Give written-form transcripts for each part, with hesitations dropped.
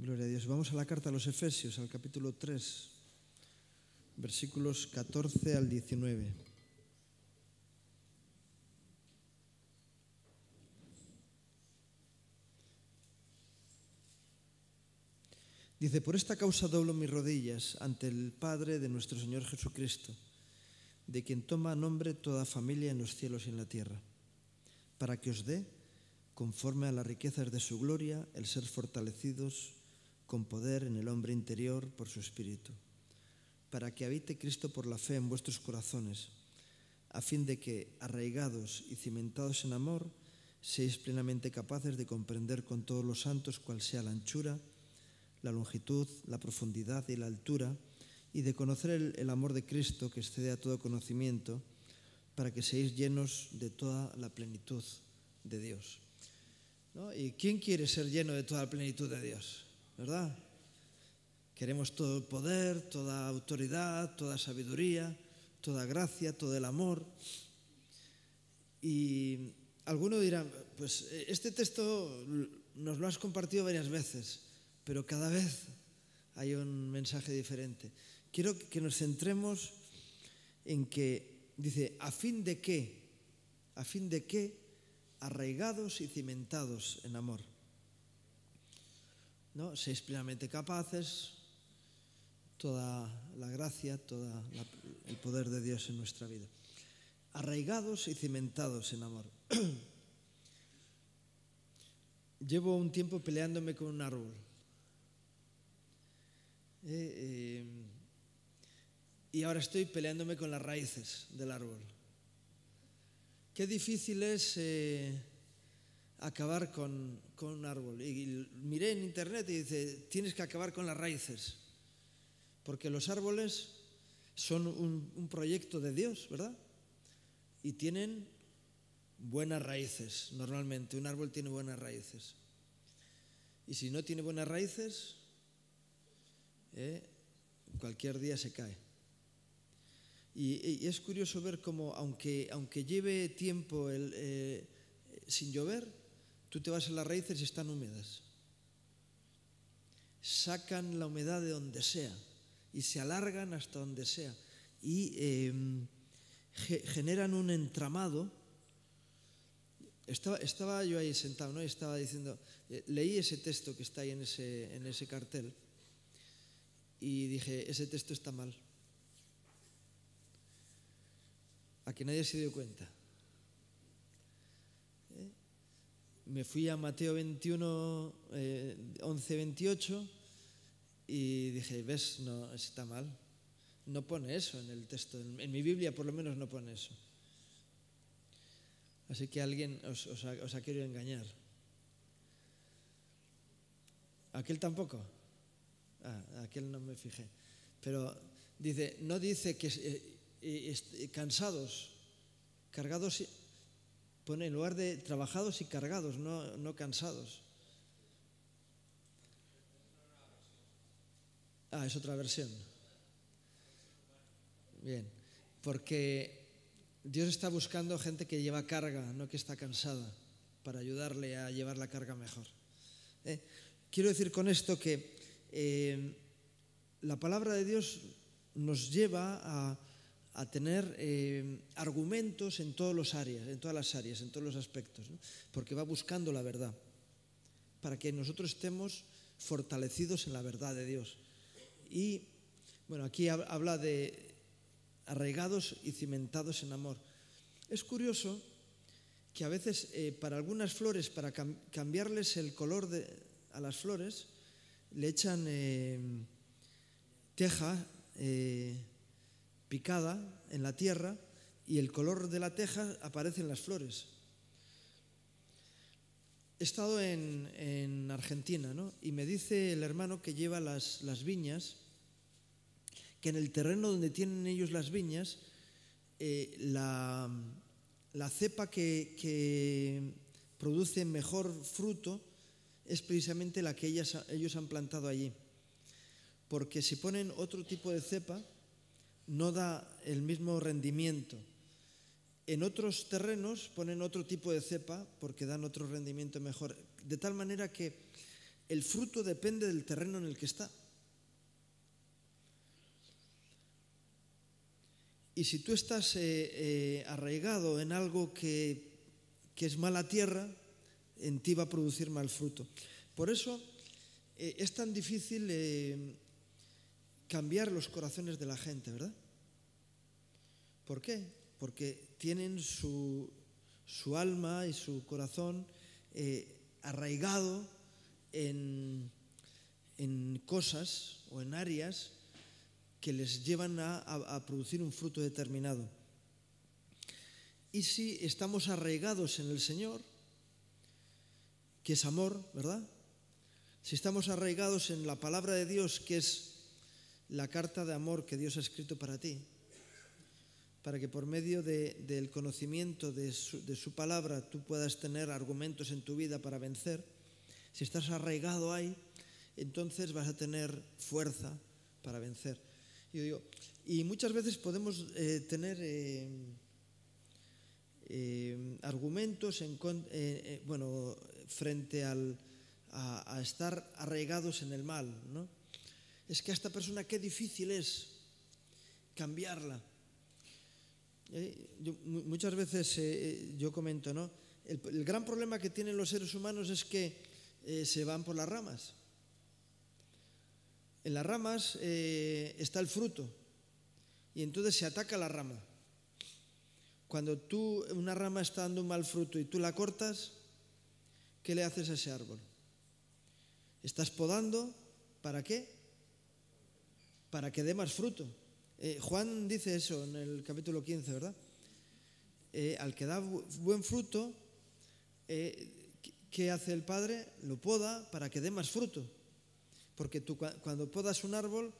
Gloria a Dios. Vamos a la carta a los Efesios, al capítulo 3, versículos 14 al 19. Dice: por esta causa doblo mis rodillas ante el Padre de nuestro Señor Jesucristo, de quien toma nombre toda familia en los cielos y en la tierra, para que os dé, conforme a las riquezas de su gloria, el ser fortalecidos con poder en el hombre interior por su Espíritu, para que habite Cristo por la fe en vuestros corazones, a fin de que, arraigados y cimentados en amor, seáis plenamente capaces de comprender con todos los santos cuál sea la anchura, la longitud, la profundidad y la altura, y de conocer el amor de Cristo que excede a todo conocimiento, para que seáis llenos de toda la plenitud de Dios. ¿No? ¿Y quién quiere ser lleno de toda la plenitud de Dios? ¿Verdad? Queremos todo el poder, toda autoridad, toda sabiduría, toda gracia, todo el amor. Y alguno dirá, pues este texto nos lo has compartido varias veces, pero cada vez hay un mensaje diferente. Quiero que nos centremos en que dice, a fin de qué, arraigados y cimentados en amor. ¿No? Seáis plenamente capaces, toda la gracia, todo el poder de Dios en nuestra vida. Arraigados y cimentados en amor. Llevo un tiempo peleándome con un árbol. Y ahora estoy peleándome con las raíces del árbol. Qué difícil es acabar con un árbol. Y miré en internet y dice, tienes que acabar con las raíces, porque los árboles son un proyecto de Dios, ¿verdad? Y tienen buenas raíces. Normalmente un árbol tiene buenas raíces. Y si no tiene buenas raíces, cualquier día se cae. Y es curioso ver cómo, aunque lleve tiempo sin llover, tú te vas a las raíces y están húmedas. Sacan la humedad de donde sea y se alargan hasta donde sea. Y generan un entramado. Estaba yo ahí sentado, ¿no? Y estaba diciendo, leí ese texto que está ahí en ese cartel y dije, ese texto está mal. A que nadie se dio cuenta. Me fui a Mateo 21, 11, 28 y dije, ¿ves? No, está mal. No pone eso en el texto. En mi Biblia por lo menos no pone eso. Así que alguien os ha querido engañar. ¿Aquel tampoco? Aquel no me fijé. Pero dice, no dice que cansados, cargados, pone en lugar de trabajados y cargados, no cansados. Es otra versión. Bien, porque Dios está buscando gente que lleva carga, no que está cansada, para ayudarle a llevar la carga mejor. Quiero decir con esto que la palabra de Dios nos lleva a tener argumentos en todas las áreas, en todos los aspectos, ¿no? Porque va buscando la verdad, para que nosotros estemos fortalecidos en la verdad de Dios. Y bueno, aquí habla de arraigados y cimentados en amor. Es curioso que a veces para algunas flores, para cambiarles el color a las flores, le echan teja picada en la tierra y el color de la teja aparece en las flores. He estado en Argentina, ¿no? Y me dice el hermano que lleva las viñas, que en el terreno donde tienen ellos las viñas, la cepa que produce mejor fruto es precisamente la que ellos han plantado allí. Porque si ponen otro tipo de cepa, no da el mismo rendimiento. En otros terrenos ponen otro tipo de cepa porque dan otro rendimiento mejor. De tal manera que el fruto depende del terreno en el que está. Y si tú estás arraigado en algo que es mala tierra, en ti va a producir mal fruto. Por eso es tan difícil cambiar los corazones de la gente, ¿verdad? ¿Por qué? Porque tienen su alma y su corazón arraigado en cosas o en áreas que les llevan a producir un fruto determinado. Y si estamos arraigados en el Señor, que es amor, ¿verdad? Si estamos arraigados en la palabra de Dios, que es la carta de amor que Dios ha escrito para ti, para que por medio del conocimiento de su palabra tú puedas tener argumentos en tu vida para vencer, si estás arraigado ahí, entonces vas a tener fuerza para vencer. Y muchas veces podemos tener argumentos frente a estar arraigados en el mal, ¿no? Es que a esta persona qué difícil es cambiarla. Muchas veces yo comento, ¿no? El gran problema que tienen los seres humanos es que se van por las ramas. En las ramas está el fruto y entonces se ataca la rama. Cuando una rama está dando un mal fruto y tú la cortas, ¿qué le haces a ese árbol? Estás podando, ¿para qué? Para que dé más fruto. Juan dice eso en el capítulo 15, ¿verdad? Al que da buen fruto, ¿qué hace el Padre? Lo poda para que dé más fruto. Porque tú cuando podas un árbol,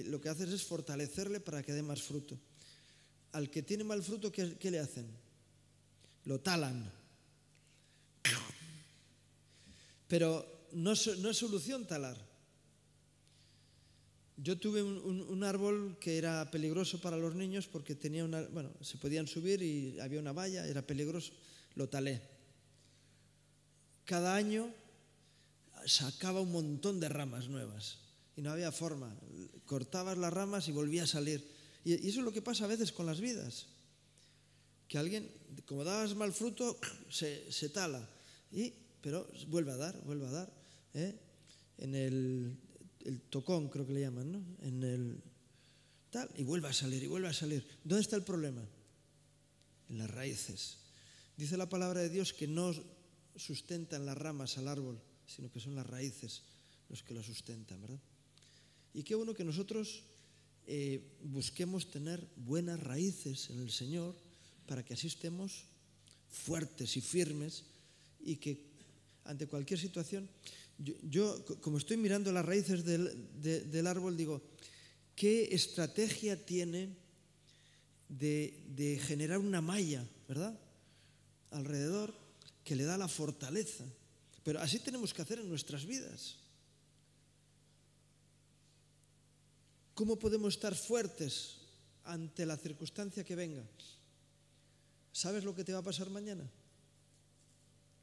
lo que haces es fortalecerle para que dé más fruto. Al que tiene mal fruto, ¿qué le hacen? Lo talan. Pero no es solución talar. Yo tuve un árbol que era peligroso para los niños porque tenía se podían subir y había una valla, era peligroso, lo talé. Cada año sacaba un montón de ramas nuevas y no había forma. Cortabas las ramas y volvía a salir. Y eso es lo que pasa a veces con las vidas. Que alguien, como dabas mal fruto, se tala. Pero vuelve a dar. En el tocón, creo que le llaman, ¿no? Y vuelve a salir. ¿Dónde está el problema? En las raíces. Dice la palabra de Dios que no sustentan las ramas al árbol, sino que son las raíces los que lo sustentan, ¿verdad? Y qué bueno que nosotros busquemos tener buenas raíces en el Señor para que así estemos fuertes y firmes y que ante cualquier situación, yo como estoy mirando las raíces del árbol, digo, ¿qué estrategia tiene de generar una malla, ¿verdad?, alrededor que le da la fortaleza? Pero así tenemos que hacer en nuestras vidas. ¿Cómo podemos estar fuertes ante la circunstancia que venga? ¿Sabes lo que te va a pasar mañana?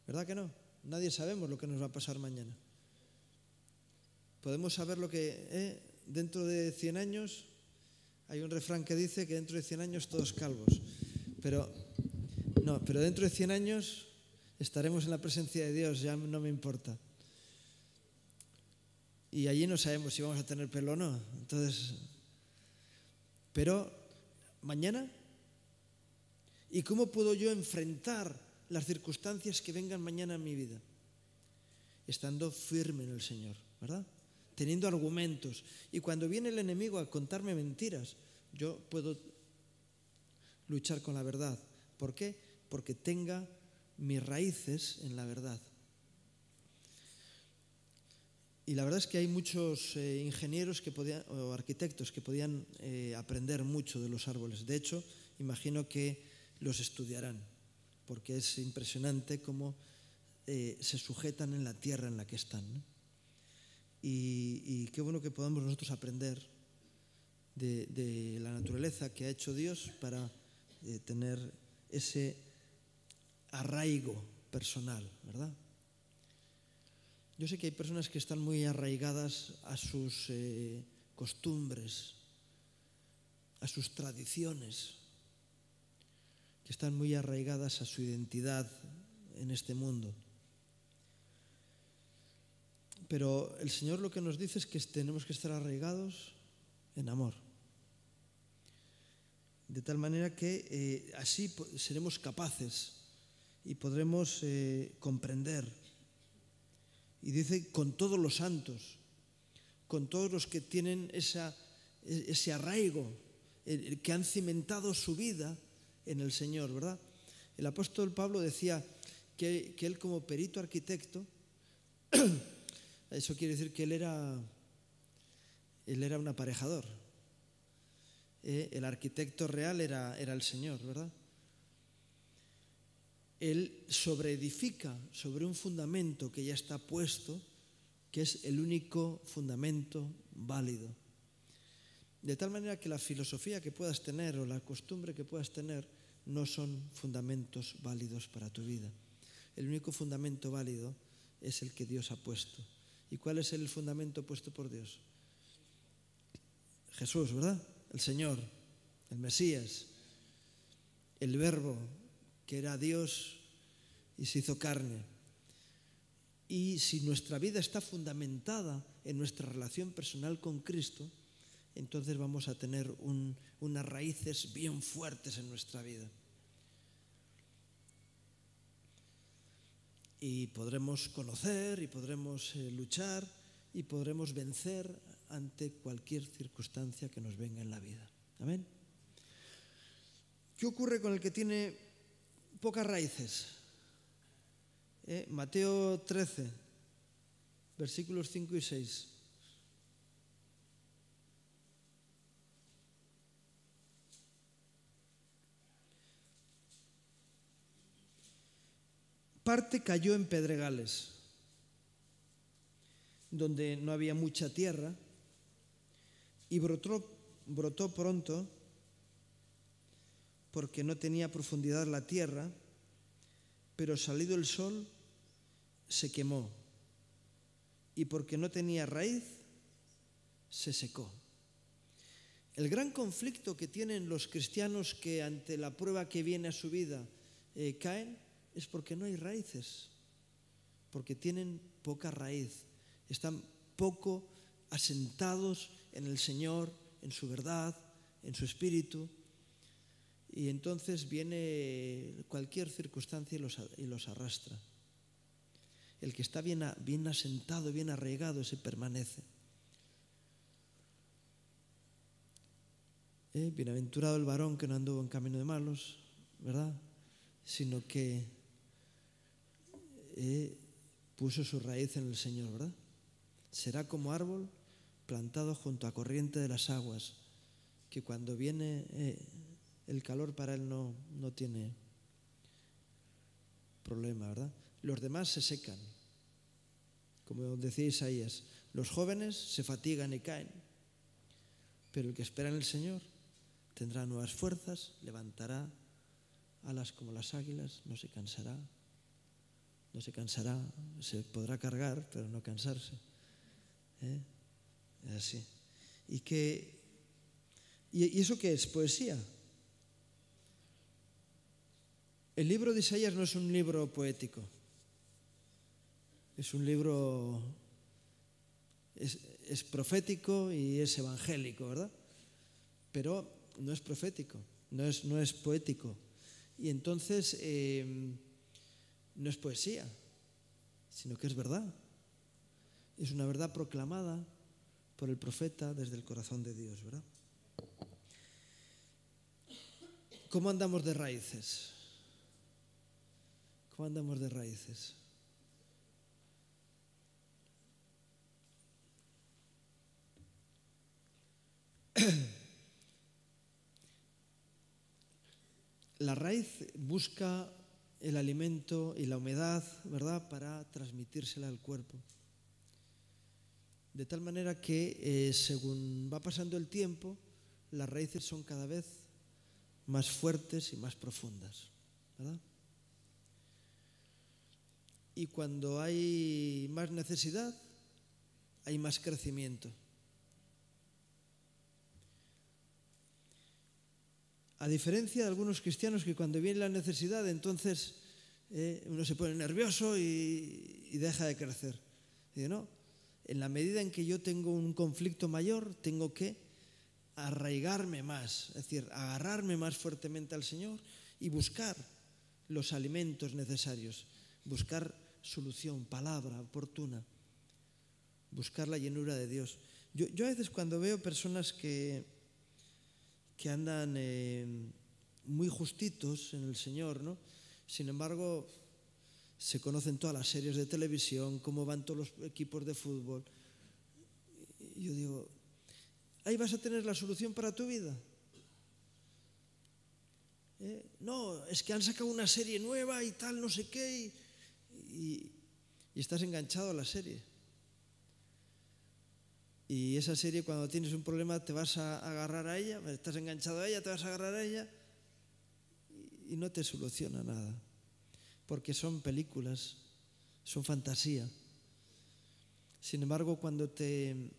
¿Verdad que no? Nadie sabemos lo que nos va a pasar mañana. Podemos saber lo que dentro de 100 años, hay un refrán que dice que dentro de 100 años todos calvos. Pero dentro de 100 años estaremos en la presencia de Dios, ya no me importa. Y allí no sabemos si vamos a tener pelo o no. Entonces, pero mañana, ¿y cómo puedo yo enfrentar las circunstancias que vengan mañana en mi vida? Estando firme en el Señor, ¿verdad? Teniendo argumentos. Y cuando viene el enemigo a contarme mentiras, yo puedo luchar con la verdad. ¿Por qué? Porque tenga mis raíces en la verdad. Y la verdad es que hay muchos ingenieros o arquitectos que podían aprender mucho de los árboles. De hecho, imagino que los estudiarán, porque es impresionante cómo se sujetan en la tierra en la que están, ¿no? Y qué bueno que podamos nosotros aprender de la naturaleza que ha hecho Dios para tener ese arraigo personal, ¿verdad? Yo sé que hay personas que están muy arraigadas a sus costumbres, a sus tradiciones, que están muy arraigadas a su identidad en este mundo. Pero el Señor lo que nos dice es que tenemos que estar arraigados en amor. De tal manera que así seremos capaces y podremos comprender. Y dice, con todos los santos, con todos los que tienen ese arraigo, que han cimentado su vida en el Señor, ¿verdad? El apóstol Pablo decía que él, como perito arquitecto, eso quiere decir que él era un aparejador. El arquitecto real era el Señor, ¿verdad? Él sobreedifica sobre un fundamento que ya está puesto, que es el único fundamento válido. De tal manera que la filosofía que puedas tener o la costumbre que puedas tener no son fundamentos válidos para tu vida. El único fundamento válido es el que Dios ha puesto. ¿Y cuál es el fundamento puesto por Dios? Jesús, ¿verdad? El Señor, el Mesías, el Verbo, que era Dios y se hizo carne. Y si nuestra vida está fundamentada en nuestra relación personal con Cristo, entonces vamos a tener unas raíces bien fuertes en nuestra vida. Y podremos conocer y podremos luchar y podremos vencer ante cualquier circunstancia que nos venga en la vida. Amén. ¿Qué ocurre con el que tiene pocas raíces? Mateo 13, versículos 5 y 6. Parte cayó en pedregales, donde no había mucha tierra, y brotó pronto, porque no tenía profundidad la tierra, pero salido el sol, se quemó, y porque no tenía raíz, se secó. El gran conflicto que tienen los cristianos que ante la prueba que viene a su vida caen, es porque no hay raíces, porque tienen poca raíz, están poco asentados en el Señor, en su verdad, en su espíritu, y entonces viene cualquier circunstancia y los arrastra. El que está bien asentado, bien arraigado, ese permanece. Bienaventurado el varón que no anduvo en camino de malos, ¿verdad? Sino que puso su raíz en el Señor, ¿verdad? Será como árbol plantado junto a corriente de las aguas, que cuando viene el calor para él no tiene problema, ¿verdad? Los demás se secan, como decía Isaías, los jóvenes se fatigan y caen, pero el que espera en el Señor tendrá nuevas fuerzas, levantará alas como las águilas, no se cansará, se podrá cargar, pero no cansarse. Es así. ¿Y eso qué es? Poesía. El libro de Isaías no es un libro poético, es un libro, es profético y es evangélico, ¿verdad? Pero no es profético, no es poético. Y entonces no es poesía, sino que es verdad. Es una verdad proclamada por el profeta desde el corazón de Dios, ¿verdad? ¿Cómo andamos de raíces? ¿Cómo andamos de raíces? La raíz busca el alimento y la humedad, ¿verdad?, para transmitírsela al cuerpo. De tal manera que según va pasando el tiempo, las raíces son cada vez más fuertes y más profundas, ¿verdad? y cuando hay más necesidad, hay más crecimiento. A diferencia de algunos cristianos que cuando viene la necesidad, entonces uno se pone nervioso y deja de crecer. Dice, no, en la medida en que yo tengo un conflicto mayor, tengo que arraigarme más, es decir, agarrarme más fuertemente al Señor y buscar los alimentos necesarios, buscar solución, palabra oportuna, buscar la llenura de Dios. Yo a veces cuando veo personas que andan muy justitos en el Señor, ¿no? Sin embargo, se conocen todas las series de televisión, cómo van todos los equipos de fútbol. Y yo digo, ahí vas a tener la solución para tu vida. No, es que han sacado una serie nueva y tal, no sé qué, y estás enganchado a la serie. Y esa serie, cuando tienes un problema, te vas a agarrar a ella, estás enganchado a ella, te vas a agarrar a ella y no te soluciona nada. Porque son películas, son fantasía. Sin embargo, cuando te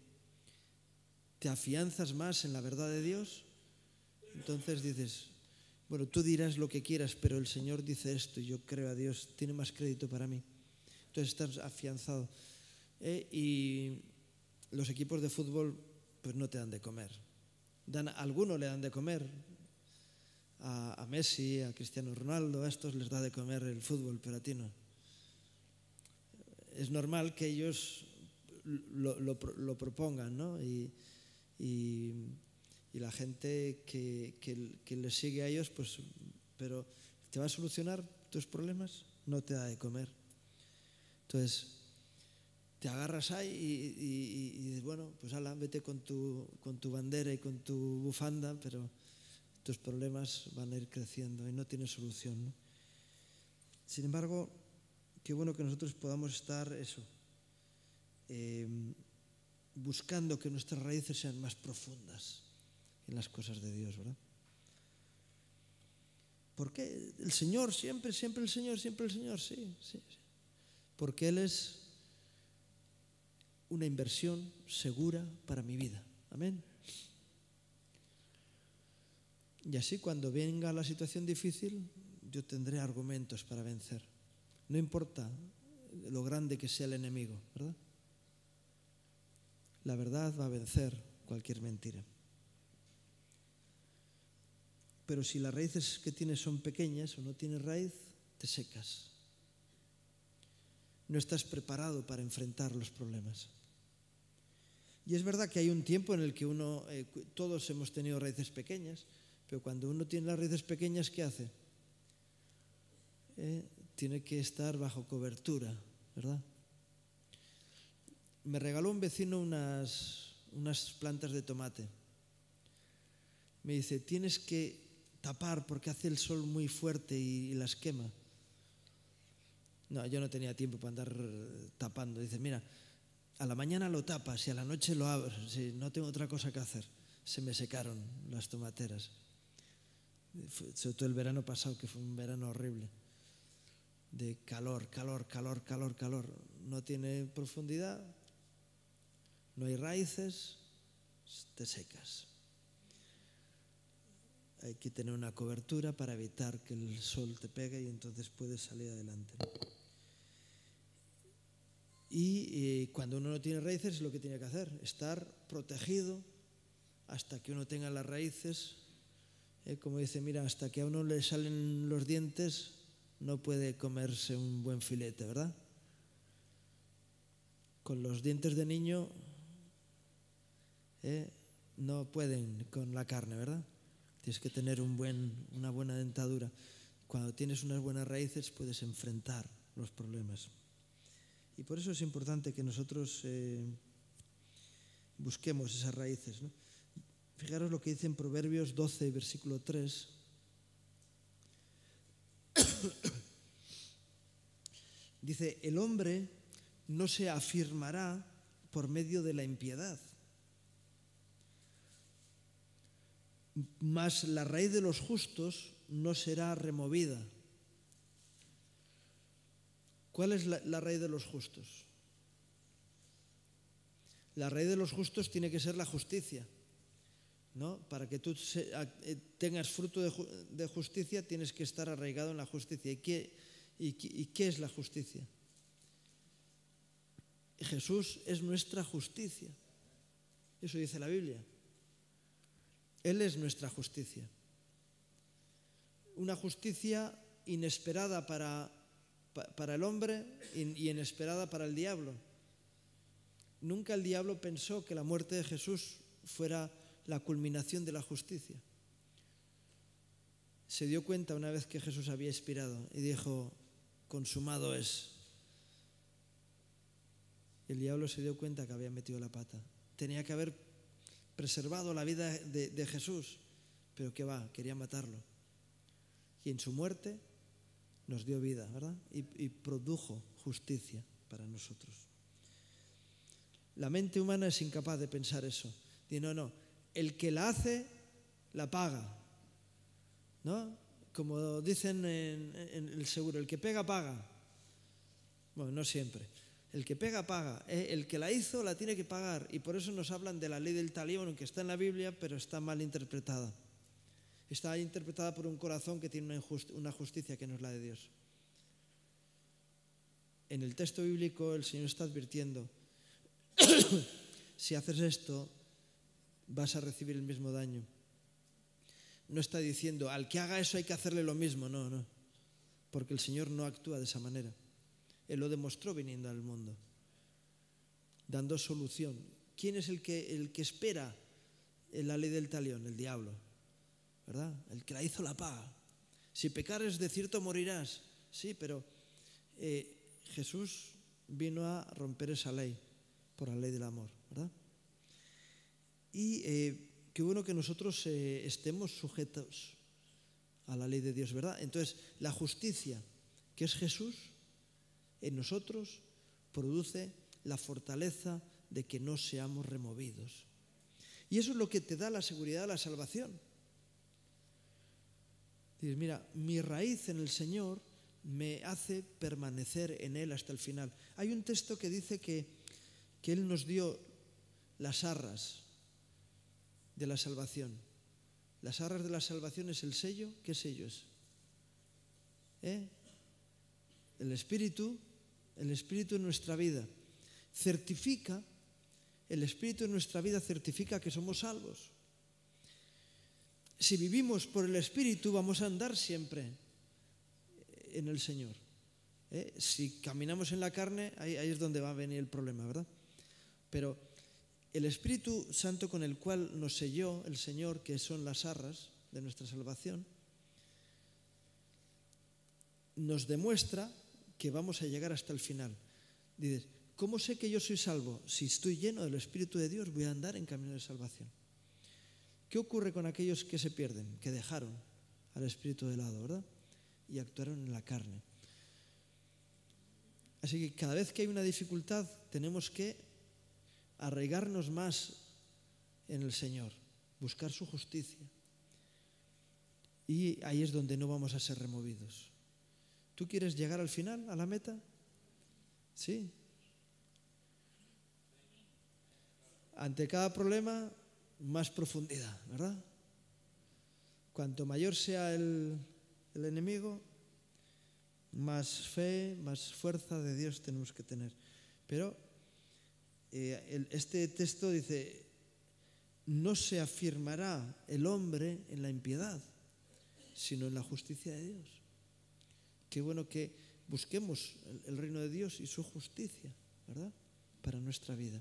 afianzas más en la verdad de Dios, entonces dices, bueno, tú dirás lo que quieras, pero el Señor dice esto y yo creo a Dios, tiene más crédito para mí. Entonces estás afianzado. Y los equipos de fútbol pues no te dan de comer. Algunos le dan de comer. A Messi, a Cristiano Ronaldo, a estos les da de comer el fútbol, pero a ti no. Es normal que ellos lo propongan, ¿no? Y la gente que les sigue a ellos, pues, pero ¿te va a solucionar tus problemas? No te da de comer. Entonces, te agarras ahí y dices, bueno, pues ala, vete con tu bandera y con tu bufanda, pero tus problemas van a ir creciendo y no tienes solución, ¿no? Sin embargo, qué bueno que nosotros podamos estar buscando que nuestras raíces sean más profundas en las cosas de Dios, ¿verdad? ¿Por qué? El Señor, siempre el Señor, sí. Porque Él es una inversión segura para mi vida. Amén. Y así cuando venga la situación difícil, yo tendré argumentos para vencer. No importa lo grande que sea el enemigo, ¿verdad? La verdad va a vencer cualquier mentira. Pero si las raíces que tienes son pequeñas o no tienes raíz, te secas. No estás preparado para enfrentar los problemas. Y es verdad que hay un tiempo en el que todos hemos tenido raíces pequeñas, pero cuando uno tiene las raíces pequeñas, ¿qué hace? Tiene que estar bajo cobertura, ¿verdad? Me regaló un vecino unas plantas de tomate. Me dice, tienes que tapar porque hace el sol muy fuerte y las quema. No, yo no tenía tiempo para andar tapando. Dice, mira, a la mañana lo tapas y a la noche lo abres. Sí, no tengo otra cosa que hacer. Se me secaron las tomateras. Sobre todo el verano pasado, que fue un verano horrible. De calor. No tiene profundidad, no hay raíces, te secas. Hay que tener una cobertura para evitar que el sol te pegue y entonces puedes salir adelante. Y cuando uno no tiene raíces, es lo que tiene que hacer, estar protegido hasta que uno tenga las raíces. Como dice, mira, hasta que a uno le salen los dientes, no puede comerse un buen filete, ¿verdad? Con los dientes de niño no pueden con la carne, ¿verdad? Tienes que tener una buena dentadura. Cuando tienes unas buenas raíces puedes enfrentar los problemas. Y por eso es importante que nosotros busquemos esas raíces, ¿no? Fijaros lo que dice en Proverbios 12, versículo 3. Dice, el hombre no se afirmará por medio de la impiedad, mas la raíz de los justos no será removida. ¿Cuál es la raíz de los justos? La raíz de los justos tiene que ser la justicia, ¿no? Para que tú tengas fruto de justicia, tienes que estar arraigado en la justicia. ¿Y qué es la justicia? Jesús es nuestra justicia. Eso dice la Biblia. Él es nuestra justicia. Una justicia inesperada para el hombre y inesperada para el diablo. Nunca el diablo pensó que la muerte de Jesús fuera la culminación de la justicia. Se dio cuenta una vez que Jesús había expirado y dijo, consumado es. El diablo se dio cuenta que había metido la pata. Tenía que haber preservado la vida de Jesús, pero qué va, quería matarlo. Y en su muerte nos dio vida, ¿verdad? Y produjo justicia para nosotros. La mente humana es incapaz de pensar eso. Dice, no, el que la hace, la paga, ¿no? Como dicen en el seguro, el que pega, paga. Bueno, no siempre. El que pega, paga. El que la hizo, la tiene que pagar. Y por eso nos hablan de la ley del talión, que está en la Biblia, pero está mal interpretada. Está interpretada por un corazón que tiene una justicia que no es la de Dios. En el texto bíblico el Señor está advirtiendo, si haces esto, vas a recibir el mismo daño. No está diciendo, al que haga eso hay que hacerle lo mismo, no. Porque el Señor no actúa de esa manera. Él lo demostró viniendo al mundo, dando solución. ¿Quién es el que espera en la ley del talión? El diablo, ¿verdad? El que la hizo la paga. Si pecares, de cierto morirás. Sí, pero Jesús vino a romper esa ley por la ley del amor, ¿verdad? Y qué bueno que nosotros estemos sujetos a la ley de Dios, ¿verdad? Entonces, la justicia, que es Jesús, en nosotros produce la fortaleza de que no seamos removidos. Y eso es lo que te da la seguridad de la salvación. Dices, mira, mi raíz en el Señor me hace permanecer en Él hasta el final. Hay un texto que dice que Él nos dio las arras de la salvación. Las arras de la salvación es el sello. ¿Qué sello es? El Espíritu en nuestra vida certifica, el Espíritu en nuestra vida certifica que somos salvos. Si vivimos por el Espíritu, vamos a andar siempre en el Señor. Si caminamos en la carne, ahí es donde va a venir el problema, ¿verdad? Pero el Espíritu Santo con el cual nos selló el Señor, que son las arras de nuestra salvación, nos demuestra que vamos a llegar hasta el final. Dices, ¿cómo sé que yo soy salvo? Si estoy lleno del Espíritu de Dios, voy a andar en camino de salvación. ¿Qué ocurre con aquellos que se pierden? Que dejaron al Espíritu de lado, ¿verdad? Y actuaron en la carne. Así que cada vez que hay una dificultad, tenemos que arraigarnos más en el Señor, buscar su justicia. Y ahí es donde no vamos a ser removidos. ¿Tú quieres llegar al final, a la meta? Sí. Ante cada problema, más profundidad, ¿verdad? Cuanto mayor sea el enemigo, más fe, más fuerza de Dios tenemos que tener. Pero este texto dice, no se afirmará el hombre en la impiedad, sino en la justicia de Dios. Qué bueno que busquemos el reino de Dios y su justicia, ¿verdad? Para nuestra vida.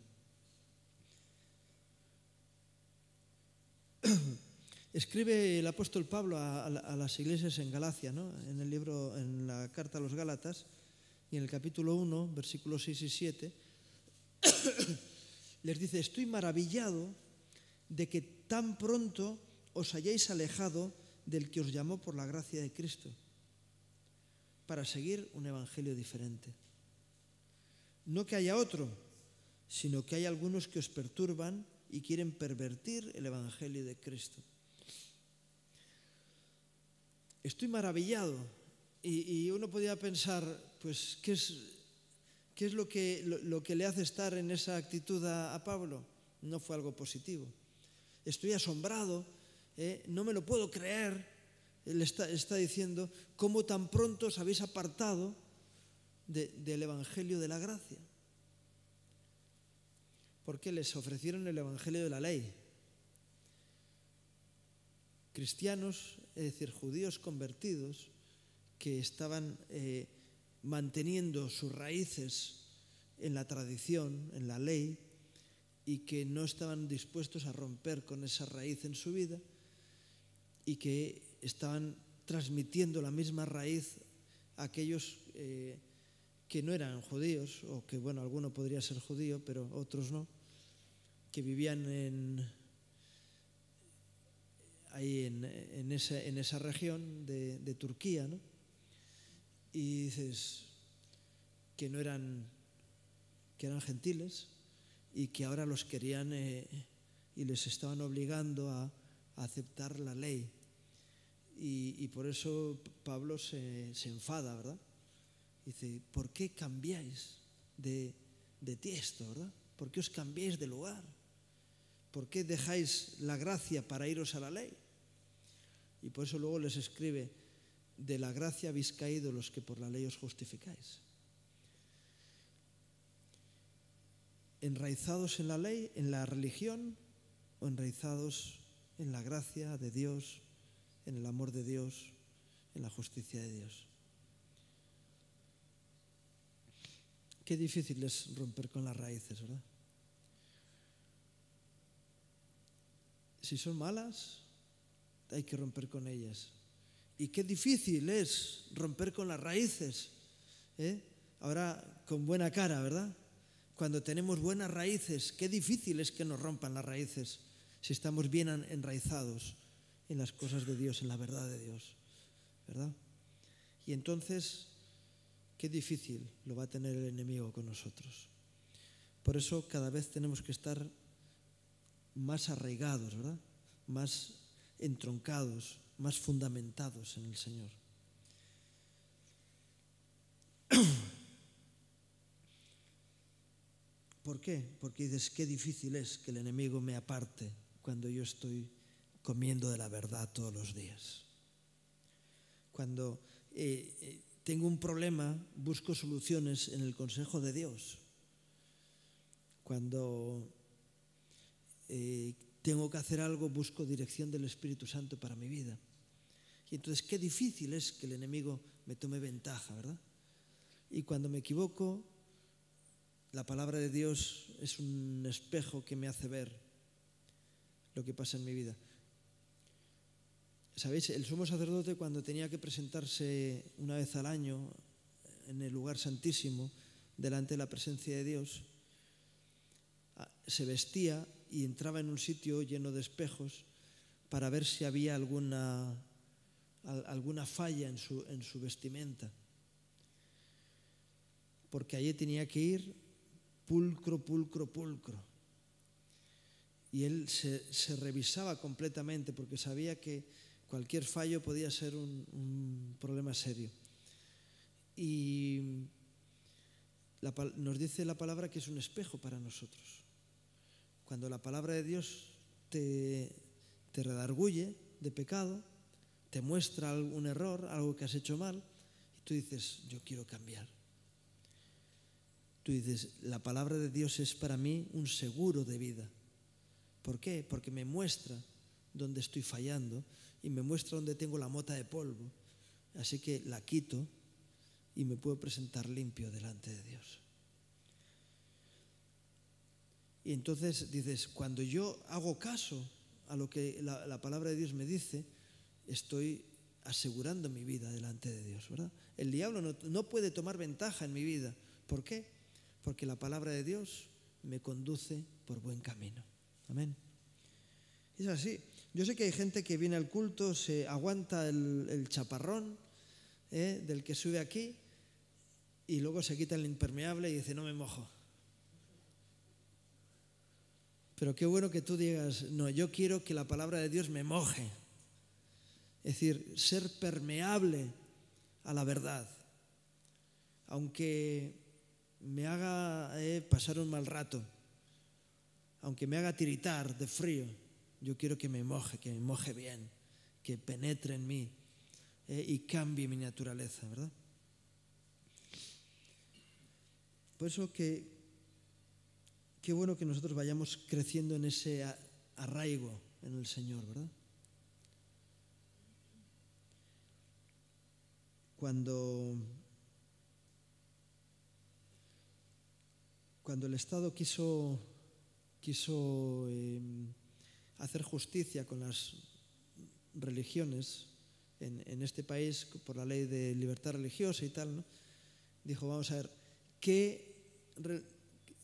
Escribe el apóstol Pablo a las iglesias en Galacia, ¿no? En la carta a los Gálatas, y en el capítulo 1, versículos 6 y 7, les dice, estoy maravillado de que tan pronto os hayáis alejado del que os llamó por la gracia de Cristo, para seguir un evangelio diferente. No que haya otro, sino que hay algunos que os perturban y quieren pervertir el evangelio de Cristo. Estoy maravillado. y uno podía pensar, pues, ¿qué es lo que le hace estar en esa actitud a Pablo? No fue algo positivo. Estoy asombrado, no me lo puedo creer. Él está diciendo, ¿cómo tan pronto os habéis apartado del Evangelio de la gracia? Porque les ofrecieron el Evangelio de la ley. Cristianos, es decir, judíos convertidos, que estaban manteniendo sus raíces en la tradición, en la ley, y que no estaban dispuestos a romper con esa raíz en su vida, y que estaban transmitiendo la misma raíz a aquellos que no eran judíos, o que, bueno, alguno podría ser judío, pero otros no, que vivían ahí en esa región de Turquía, ¿no? Y dices que eran gentiles y que ahora los querían y les estaban obligando a aceptar la ley. Y por eso Pablo se enfada, ¿verdad? Dice, ¿por qué cambiáis de tiesto, verdad? ¿Por qué os cambiáis de lugar? ¿Por qué dejáis la gracia para iros a la ley? Y por eso luego les escribe, de la gracia habéis caído los que por la ley os justificáis. ¿Enraizados en la ley, en la religión, o enraizados en la gracia de Dios, en el amor de Dios, en la justicia de Dios? Qué difícil es romper con las raíces, ¿verdad? Si son malas, hay que romper con ellas. Y qué difícil es romper con las raíces. Ahora con buena cara, ¿verdad? Cuando tenemos buenas raíces, qué difícil es que nos rompan las raíces si estamos bien enraizados en las cosas de Dios, en la verdad de Dios, ¿verdad? Y entonces, qué difícil lo va a tener el enemigo con nosotros. Por eso cada vez tenemos que estar más arraigados, ¿verdad? Más entroncados, más fundamentados en el Señor. ¿Por qué? Porque dices, qué difícil es que el enemigo me aparte cuando yo estoy comiendo de la verdad todos los días. Cuando tengo un problema, busco soluciones en el consejo de Dios. Cuando tengo que hacer algo, busco dirección del Espíritu Santo para mi vida. Y entonces qué difícil es que el enemigo me tome ventaja, ¿verdad? Y cuando me equivoco, la palabra de Dios es un espejo que me hace ver lo que pasa en mi vida. ¿Sabéis? El sumo sacerdote, cuando tenía que presentarse una vez al año en el lugar santísimo, delante de la presencia de Dios, se vestía y entraba en un sitio lleno de espejos para ver si había alguna falla en su vestimenta. Porque allí tenía que ir pulcro, pulcro, pulcro. Y él se revisaba completamente porque sabía que cualquier fallo podía ser un problema serio. Y nos dice la palabra que es un espejo para nosotros. Cuando la palabra de Dios te redarguye de pecado, te muestra algún error, algo que has hecho mal, y tú dices, yo quiero cambiar. Tú dices, la palabra de Dios es para mí un seguro de vida. ¿Por qué? Porque me muestra dónde estoy fallando y me muestra dónde tengo la mota de polvo. Así que la quito y me puedo presentar limpio delante de Dios. Y entonces dices, cuando yo hago caso a lo que la palabra de Dios me dice, estoy asegurando mi vida delante de Dios, ¿verdad? El diablo no puede tomar ventaja en mi vida. ¿Por qué? Porque la palabra de Dios me conduce por buen camino. Amén. Es así. Yo sé que hay gente que viene al culto, se aguanta el chaparrón del que sube aquí y luego se quita el impermeable y dice, no me mojo. Pero qué bueno que tú digas, no, yo quiero que la palabra de Dios me moje. Es decir, ser permeable a la verdad. Aunque me haga pasar un mal rato, aunque me haga tiritar de frío, yo quiero que me moje bien, que penetre en mí y cambie mi naturaleza, ¿verdad? Por eso qué bueno que nosotros vayamos creciendo en ese arraigo en el Señor, ¿verdad? Cuando el Estado quiso hacer justicia con las religiones en este país por la ley de libertad religiosa y tal, ¿no? Dijo, vamos a ver, ¿qué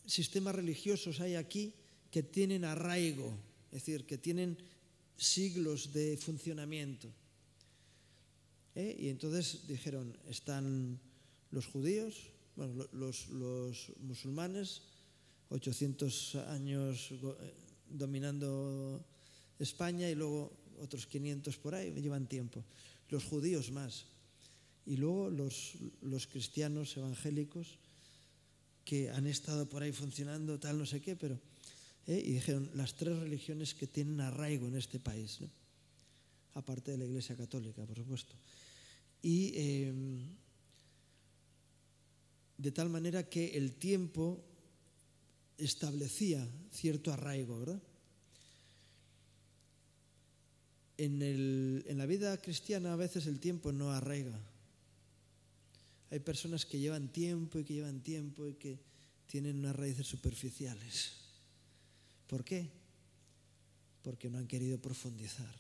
sistemas religiosos hay aquí que tienen arraigo? Es decir, que tienen siglos de funcionamiento. Y entonces dijeron, están los judíos, bueno, los musulmanes, 800 años dominando España y luego otros 500 por ahí, llevan tiempo. Los judíos más. Y luego los cristianos evangélicos que han estado por ahí funcionando, tal, no sé qué, pero... y dijeron, las tres religiones que tienen arraigo en este país, ¿no? Aparte de la Iglesia Católica, por supuesto. Y de tal manera que el tiempo establecía cierto arraigo, ¿verdad? En la vida cristiana a veces el tiempo no arraiga. Hay personas que llevan tiempo y que tienen unas raíces superficiales. ¿Por qué? Porque no han querido profundizar.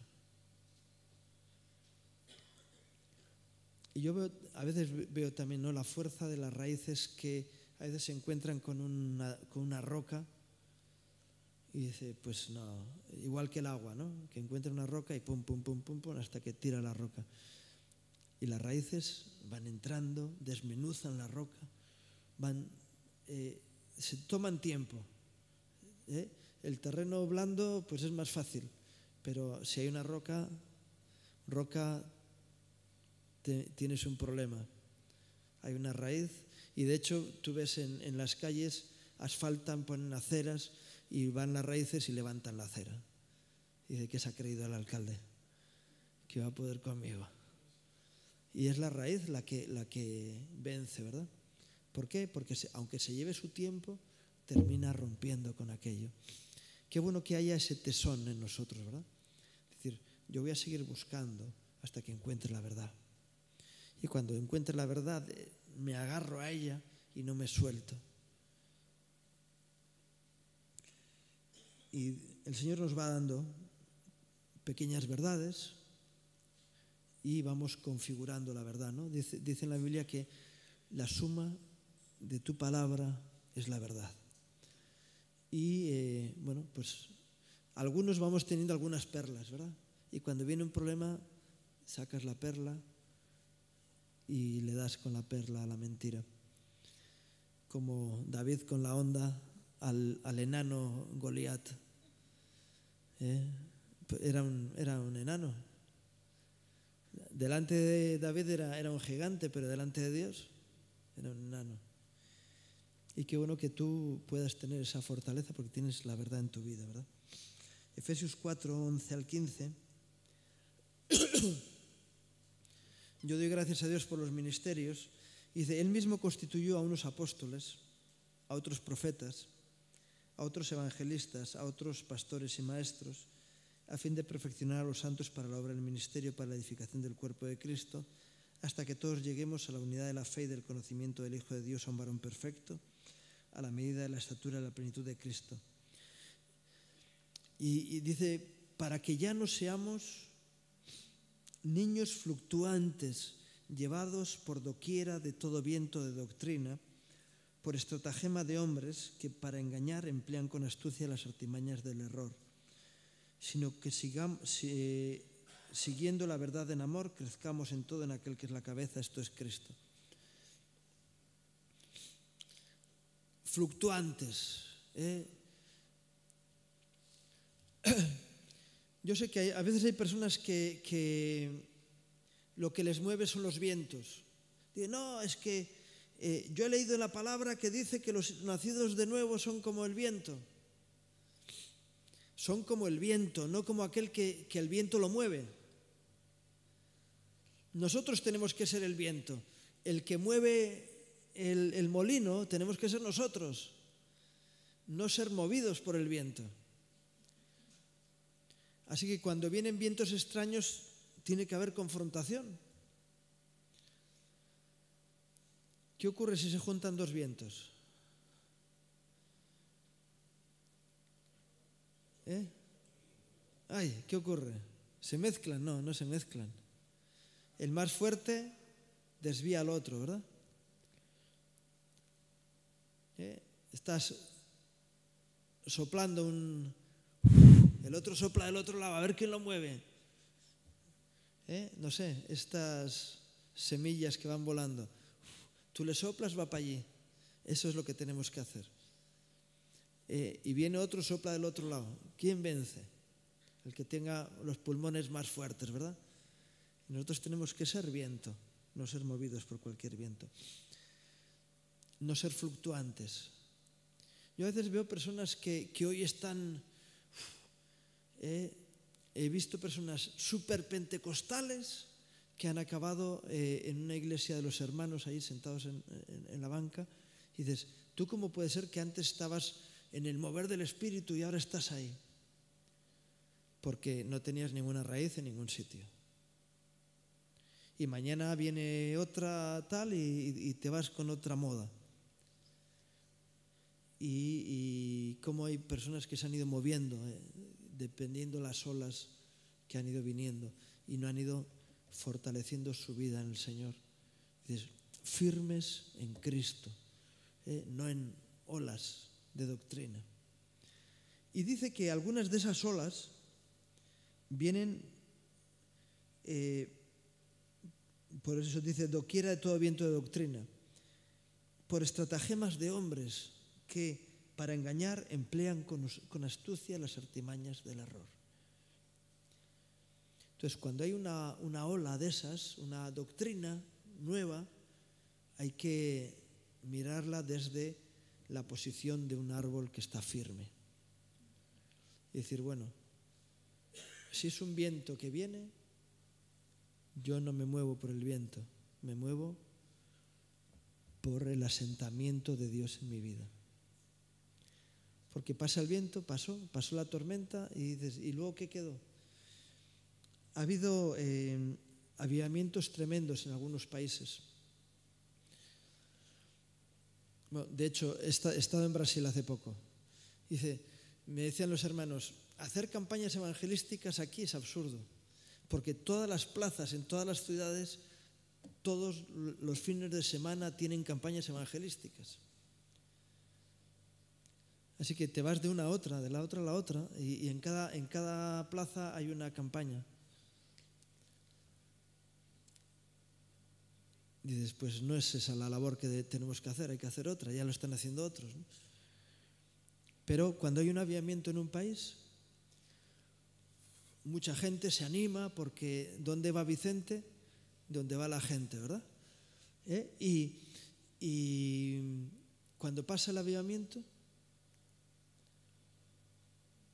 Y yo a veces veo también, ¿no?, la fuerza de las raíces que a veces se encuentran con una roca y dice, pues no, igual que el agua, ¿no?, que encuentra una roca y pum, pum, pum, pum, pum, hasta que tira la roca. Y las raíces van entrando, desmenuzan la roca, se toman tiempo. El terreno blando pues es más fácil, pero si hay una roca tienes un problema. Hay una raíz y de hecho tú ves en las calles, asfaltan, ponen aceras y van las raíces y levantan la acera. Y dice, ¿qué se ha creído el alcalde? Que va a poder conmigo. Y es la raíz la que vence, ¿verdad? ¿Por qué? Porque aunque se lleve su tiempo, termina rompiendo con aquello. Qué bueno que haya ese tesón en nosotros, ¿verdad? Es decir, yo voy a seguir buscando hasta que encuentre la verdad. Y cuando encuentre la verdad, me agarro a ella y no me suelto. Y el Señor nos va dando pequeñas verdades y vamos configurando la verdad, ¿no? Dice en la Biblia que la suma de tu palabra es la verdad. Y bueno, pues algunos vamos teniendo algunas perlas, ¿verdad? Y cuando viene un problema, sacas la perla y le das con la perla a la mentira. Como David con la honda al enano Goliat. Era un enano. Delante de David era un gigante, pero delante de Dios era un enano. Y qué bueno que tú puedas tener esa fortaleza porque tienes la verdad en tu vida, ¿verdad? Efesios 4, 11 al 15. Yo doy gracias a Dios por los ministerios. Dice, Él mismo constituyó a unos apóstoles, a otros profetas, a otros evangelistas, a otros pastores y maestros, a fin de perfeccionar a los santos para la obra del ministerio, para la edificación del cuerpo de Cristo, hasta que todos lleguemos a la unidad de la fe y del conocimiento del Hijo de Dios, a un varón perfecto, a la medida de la estatura de la plenitud de Cristo. Y dice, para que ya no seamos niños fluctuantes, llevados por doquiera de todo viento de doctrina, por estratagema de hombres que para engañar emplean con astucia las artimañas del error, sino que siguiendo la verdad en amor, crezcamos en todo en aquel que es la cabeza, esto es Cristo. Fluctuantes. Yo sé que a veces hay personas que lo que les mueve son los vientos. Dice, no, es que yo he leído en la palabra que dice que los nacidos de nuevo son como el viento. Son como el viento, no como aquel que el viento lo mueve. Nosotros tenemos que ser el viento. El que mueve el molino tenemos que ser nosotros, no ser movidos por el viento. Así que cuando vienen vientos extraños tiene que haber confrontación. ¿Qué ocurre si se juntan dos vientos? Ay, ¿qué ocurre? ¿Se mezclan? No, no se mezclan. El más fuerte desvía al otro, ¿verdad? Estás soplando el otro sopla del otro lado, a ver quién lo mueve. No sé, estas semillas que van volando. Tú le soplas, va para allí. Eso es lo que tenemos que hacer. Y viene otro, sopla del otro lado. ¿Quién vence? El que tenga los pulmones más fuertes, ¿verdad? Nosotros tenemos que ser viento, no ser movidos por cualquier viento. No ser fluctuantes. Yo a veces veo personas que hoy están... he visto personas súper pentecostales que han acabado en una iglesia de los hermanos ahí sentados en la banca. Y dices, ¿tú cómo puede ser que antes estabas en el mover del Espíritu y ahora estás ahí? Porque no tenías ninguna raíz en ningún sitio. Y mañana viene otra tal y te vas con otra moda. Y cómo hay personas que se han ido moviendo, dependiendo las olas que han ido viniendo y no han ido fortaleciendo su vida en el Señor. Dices, firmes en Cristo, no en olas de doctrina. Y dice que algunas de esas olas vienen, por eso dice, doquiera de todo viento de doctrina, por estratagemas de hombres que para engañar emplean con astucia las artimañas del error. Entonces, cuando hay una ola de esas, una doctrina nueva, hay que mirarla desde la posición de un árbol que está firme. Y decir, bueno, si es un viento que viene, yo no me muevo por el viento, me muevo por el asentamiento de Dios en mi vida. Porque pasa el viento, pasó la tormenta y dices, ¿y luego qué quedó? Ha habido avivamientos tremendos en algunos países. Bueno, de hecho, he estado en Brasil hace poco. Me decían los hermanos, hacer campañas evangelísticas aquí es absurdo, porque todas las plazas en todas las ciudades, todos los fines de semana tienen campañas evangelísticas. Así que te vas de una a otra, de la otra a la otra, y en cada plaza hay una campaña. Y dices, pues no es esa la labor que tenemos que hacer, hay que hacer otra, ya lo están haciendo otros, ¿no? Pero cuando hay un avivamiento en un país, mucha gente se anima porque ¿dónde va Vicente? Donde va la gente, ¿verdad? Y cuando pasa el avivamiento,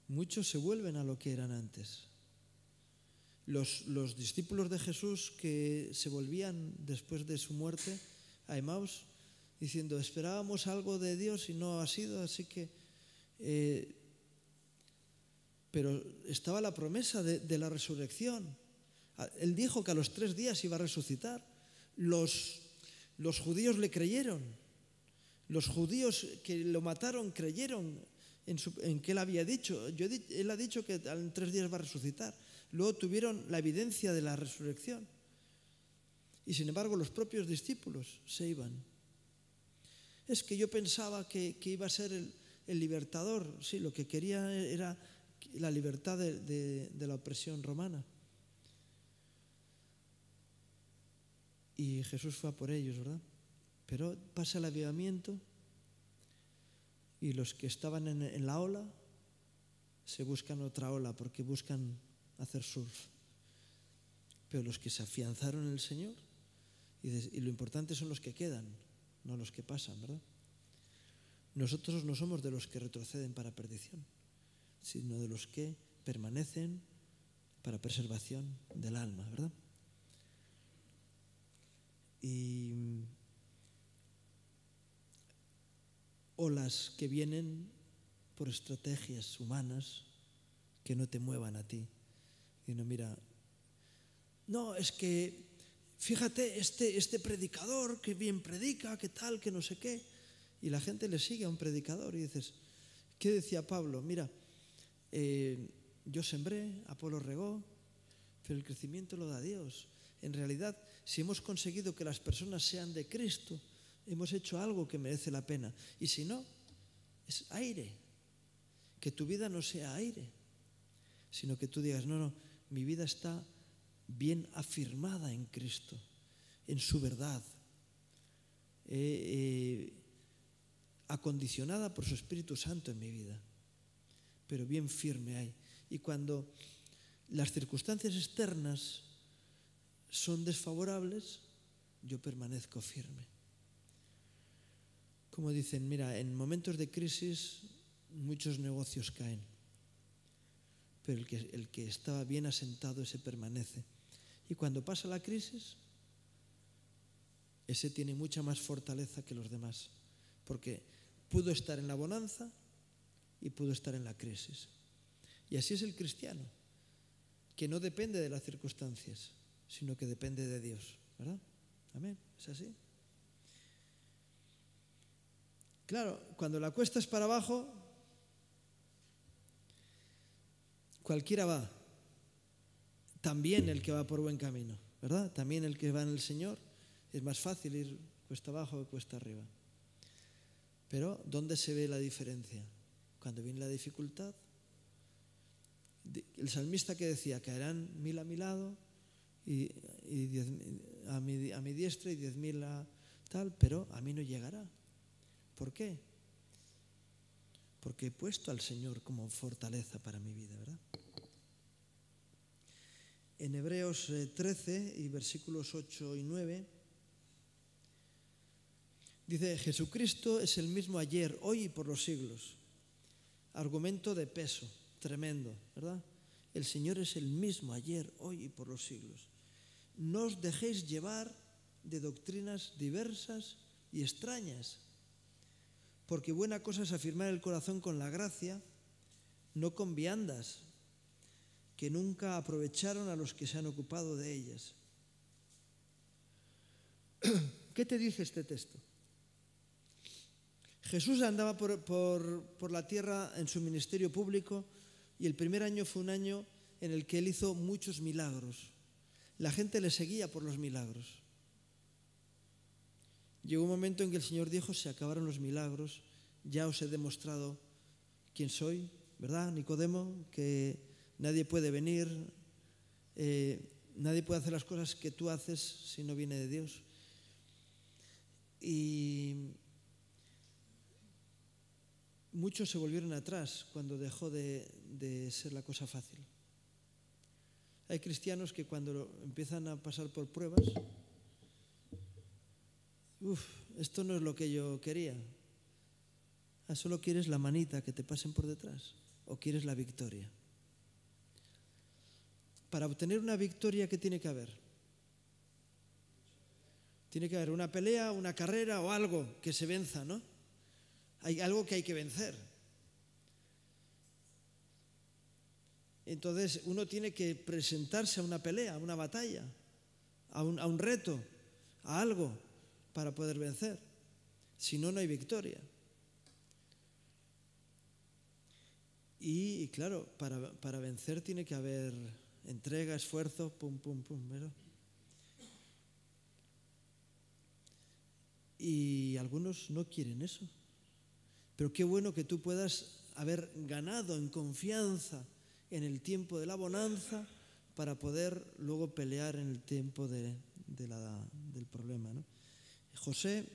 muchos se vuelven a lo que eran antes. Los discípulos de Jesús que se volvían después de su muerte a Emaús diciendo, esperábamos algo de Dios y no ha sido, así que... pero estaba la promesa de la resurrección. Él dijo que a los 3 días iba a resucitar. Los judíos le creyeron. Los judíos que lo mataron creyeron en que él había dicho. Él ha dicho que en 3 días va a resucitar. Luego tuvieron la evidencia de la resurrección. Y sin embargo los propios discípulos se iban. Es que yo pensaba que iba a ser el libertador. Sí, lo que quería era la libertad de la opresión romana. Y Jesús fue a por ellos, ¿verdad? Pero pasa el avivamiento y los que estaban en la ola se buscan otra ola porque buscan hacer surf. Pero los que se afianzaron en el Señor Y lo importante son los que quedan, no los que pasan, ¿verdad? Nosotros no somos de los que retroceden para perdición, sino de los que permanecen para preservación del alma, ¿verdad? Y olas que vienen por estrategias humanas que no te muevan a ti. Y no, mira, no, es que fíjate, este predicador que bien predica, que tal, que no sé qué. Y la gente le sigue a un predicador y dices, ¿qué decía Pablo? Mira, yo sembré, Apolo regó, pero el crecimiento lo da Dios. En realidad, si hemos conseguido que las personas sean de Cristo, hemos hecho algo que merece la pena. Y si no, es aire. Que tu vida no sea aire, sino que tú digas, no, mi vida está bien afirmada en Cristo, en su verdad, acondicionada por su Espíritu Santo en mi vida, pero bien firme ahí. Y cuando las circunstancias externas son desfavorables, yo permanezco firme. Como dicen, mira, en momentos de crisis muchos negocios caen, pero el que estaba bien asentado, ese permanece. Y cuando pasa la crisis, ese tiene mucha más fortaleza que los demás, porque pudo estar en la bonanza y pudo estar en la crisis. Y así es el cristiano, que no depende de las circunstancias, sino que depende de Dios, ¿verdad? Amén, ¿es así? Claro, cuando la cuesta es para abajo, cualquiera va, también el que va por buen camino, ¿verdad? También el que va en el Señor, es más fácil ir cuesta abajo que cuesta arriba. Pero, ¿dónde se ve la diferencia? Cuando viene la dificultad. El salmista que decía, caerán 1000 a mi lado y 10.000 a mi diestra y 10.000 a tal, pero a mí no llegará. ¿Por qué? Porque he puesto al Señor como fortaleza para mi vida, ¿verdad? En Hebreos 13 y versículos 8 y 9 dice, Jesucristo es el mismo ayer, hoy y por los siglos. Argumento de peso, tremendo, ¿verdad? El Señor es el mismo ayer, hoy y por los siglos. No os dejéis llevar de doctrinas diversas y extrañas, porque buena cosa es afirmar el corazón con la gracia, no con viandas, que nunca aprovecharon a los que se han ocupado de ellas. ¿Qué te dice este texto? Jesús andaba por la tierra en su ministerio público y el primer año fue un año en el que él hizo muchos milagros. La gente le seguía por los milagros. Llegó un momento en que el Señor dijo, se acabaron los milagros, ya os he demostrado quién soy, ¿verdad, Nicodemo? Que nadie puede venir, nadie puede hacer las cosas que tú haces si no viene de Dios. Y muchos se volvieron atrás cuando dejó de ser la cosa fácil. Hay cristianos que cuando empiezan a pasar por pruebas, esto no es lo que yo quería. ¿Solo quieres la manita que te pasen por detrás? ¿O quieres la victoria? Para obtener una victoria, ¿qué tiene que haber? Tiene que haber una pelea, una carrera o algo que se venza, ¿no? Hay algo que hay que vencer. Entonces uno tiene que presentarse a una pelea, a una batalla, a un reto, a algo para poder vencer. Si no, no hay victoria. Y claro, para vencer tiene que haber entrega, esfuerzo, pum, pum, pum, ¿verdad? Y algunos no quieren eso. Pero qué bueno que tú puedas haber ganado en confianza en el tiempo de la bonanza para poder luego pelear en el tiempo del problema, ¿no? José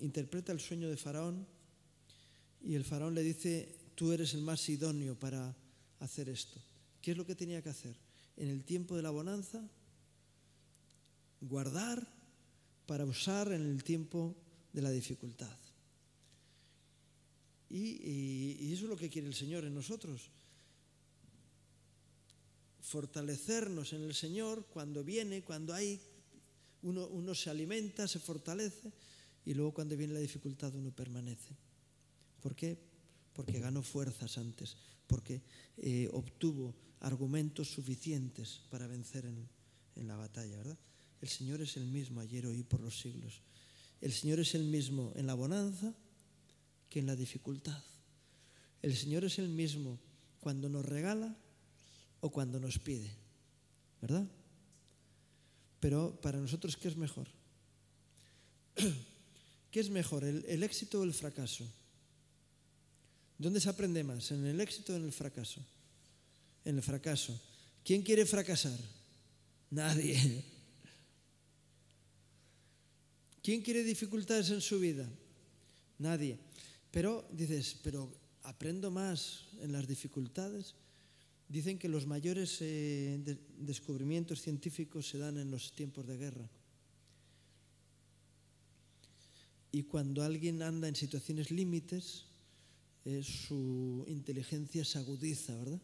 interpreta el sueño de Faraón y el Faraón le dice, tú eres el más idóneo para hacer esto. ¿Qué es lo que tenía que hacer? En el tiempo de la bonanza, guardar para usar en el tiempo de la dificultad. Y eso es lo que quiere el Señor en nosotros. Fortalecernos en el Señor cuando viene, cuando hay, uno se alimenta, se fortalece, y luego cuando viene la dificultad uno permanece. ¿Por qué? Porque ganó fuerzas antes, porque obtuvo argumentos suficientes para vencer en la batalla, ¿verdad? El Señor es el mismo ayer, hoy y por los siglos. El Señor es el mismo en la bonanza que en la dificultad. El Señor es el mismo cuando nos regala o cuando nos pide, ¿verdad? Pero para nosotros, ¿qué es mejor? ¿Qué es mejor, el éxito o el fracaso? ¿Dónde se aprende más? ¿En el éxito o en el fracaso? En el fracaso. ¿Quién quiere fracasar? Nadie. ¿Quién quiere dificultades en su vida? Nadie. Pero dices, pero aprendo más en las dificultades. Dicen que los mayores descubrimientos científicos se dan en los tiempos de guerra. Y cuando alguien anda en situaciones límites, su inteligencia se agudiza, ¿verdad?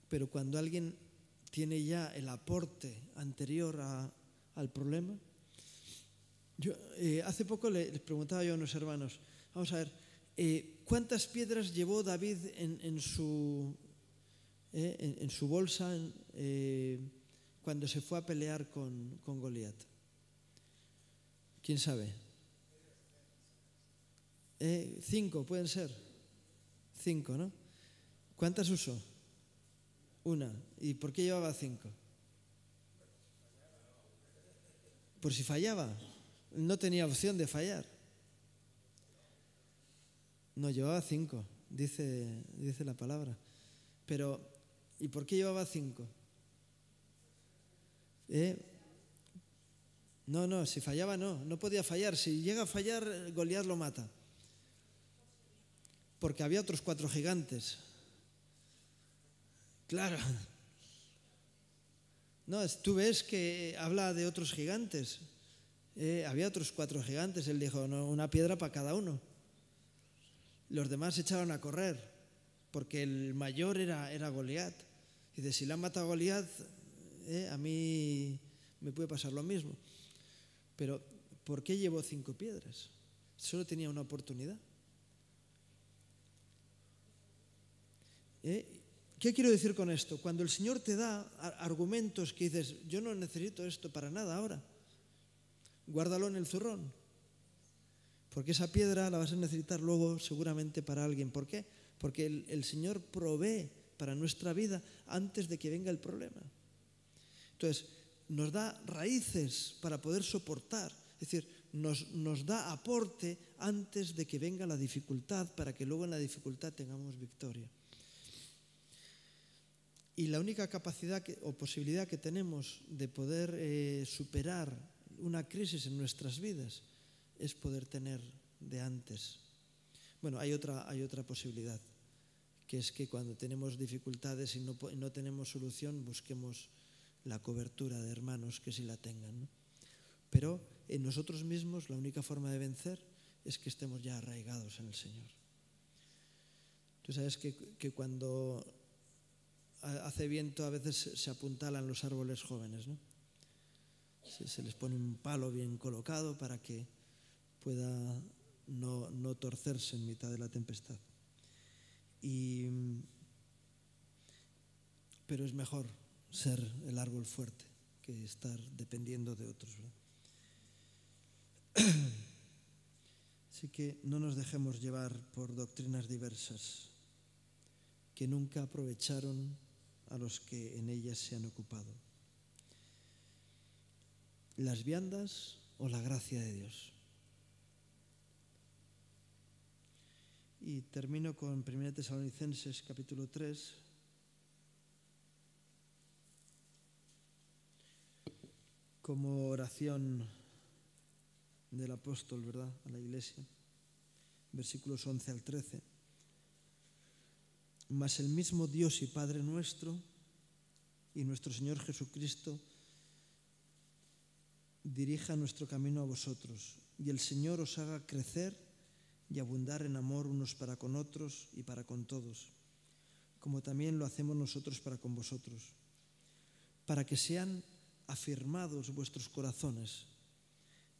Pero cuando alguien tiene ya el aporte anterior al problema, hace poco les preguntaba yo a unos hermanos, vamos a ver, ¿cuántas piedras llevó David en su bolsa cuando se fue a pelear con Goliat? ¿Quién sabe? 5 pueden ser. 5, ¿no? ¿Cuántas usó? 1. ¿Y por qué llevaba 5? Por si fallaba. No tenía opción de fallar. No, llevaba 5, dice la palabra. Pero, ¿y por qué llevaba 5? No, si fallaba no podía fallar. Si llega a fallar, Goliat lo mata. Porque había otros 4 gigantes. Claro. No, tú ves que habla de otros gigantes. Había otros 4 gigantes. Él dijo, no, una piedra para cada uno. Los demás se echaron a correr, porque el mayor era Goliat. Dice, si le han matado a Goliat, a mí me puede pasar lo mismo. Pero, ¿por qué llevó 5 piedras? Solo tenía una oportunidad. ¿Qué quiero decir con esto? Cuando el Señor te da argumentos que dices, yo no necesito esto para nada ahora, guárdalo en el zurrón, porque esa piedra la vas a necesitar luego seguramente para alguien. ¿Por qué? Porque el Señor provee para nuestra vida antes de que venga el problema. Entonces, nos da raíces para poder soportar, es decir, nos da aporte antes de que venga la dificultad, para que luego en la dificultad tengamos victoria. Y la única capacidad o posibilidad que tenemos de poder superar una crisis en nuestras vidas es poder tener de antes. Bueno, hay otra posibilidad, que es que cuando tenemos dificultades y no tenemos solución, busquemos la cobertura de hermanos que sí la tengan, ¿no? Pero en nosotros mismos la única forma de vencer es que estemos ya arraigados en el Señor. Tú sabes que cuando hace viento a veces se apuntalan los árboles jóvenes, ¿no? Se les pone un palo bien colocado para que pueda no torcerse en mitad de la tempestad. Pero es mejor ser el árbol fuerte que estar dependiendo de otros, ¿verdad? Así que no nos dejemos llevar por doctrinas diversas que nunca aprovecharon a los que en ellas se han ocupado. Las viandas o la gracia de Dios. Y termino con 1 Tesalonicenses capítulo 3. Como oración del apóstol, ¿verdad?, a la iglesia. Versículos 11 al 13. Mas el mismo Dios y Padre nuestro y nuestro Señor Jesucristo dirija nuestro camino a vosotros y el Señor os haga crecer y abundar en amor unos para con otros y para con todos, como también lo hacemos nosotros para con vosotros, para que sean afirmados vuestros corazones,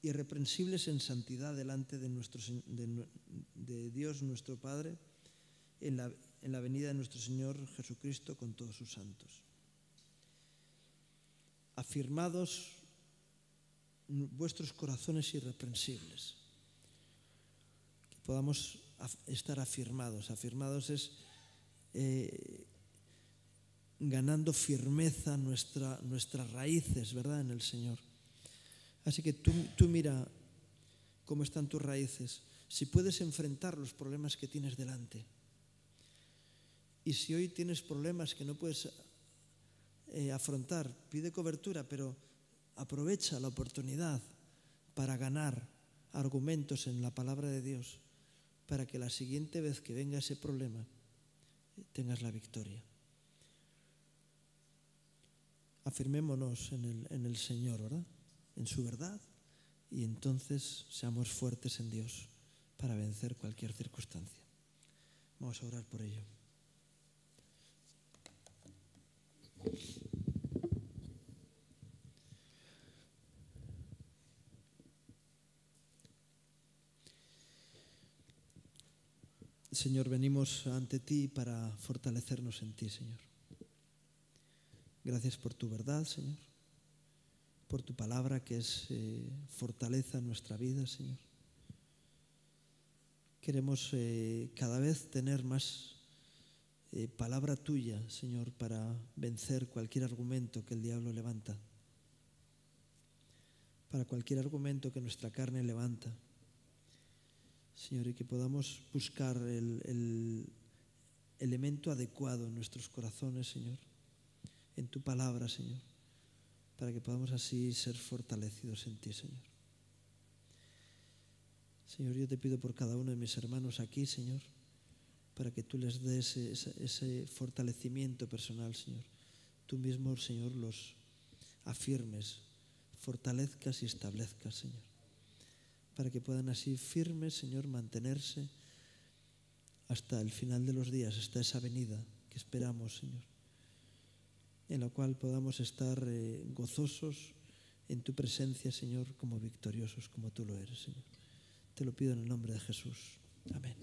irreprensibles en santidad delante de Dios nuestro Padre, en la venida de nuestro Señor Jesucristo con todos sus santos. Afirmados vuestros corazones irreprensibles. Que podamos estar afirmados. Afirmados es ganando firmeza nuestras raíces, ¿verdad?, en el Señor. Así que tú mira cómo están tus raíces, si puedes enfrentar los problemas que tienes delante. Y si hoy tienes problemas que no puedes afrontar, pide cobertura, pero aprovecha la oportunidad para ganar argumentos en la palabra de Dios, para que la siguiente vez que venga ese problema tengas la victoria. Afirmémonos en el Señor, ¿verdad?, en su verdad, y entonces seamos fuertes en Dios para vencer cualquier circunstancia. Vamos a orar por ello. Señor, venimos ante ti para fortalecernos en ti, Señor. Gracias por tu verdad, Señor, por tu palabra que es fortaleza en nuestra vida, Señor. Queremos cada vez tener más palabra tuya, Señor, para vencer cualquier argumento que el diablo levanta, para cualquier argumento que nuestra carne levanta, Señor, y que podamos buscar el elemento adecuado en nuestros corazones, Señor, en tu palabra, Señor, para que podamos así ser fortalecidos en ti, Señor. Señor, yo te pido por cada uno de mis hermanos aquí, Señor, para que tú les des ese fortalecimiento personal, Señor. Tú mismo, Señor, los afirmes, fortalezcas y establezcas, Señor, para que puedan así firmes, Señor, mantenerse hasta el final de los días, hasta esa venida que esperamos, Señor, en la cual podamos estar gozosos en tu presencia, Señor, como victoriosos, como tú lo eres, Señor. Te lo pido en el nombre de Jesús. Amén.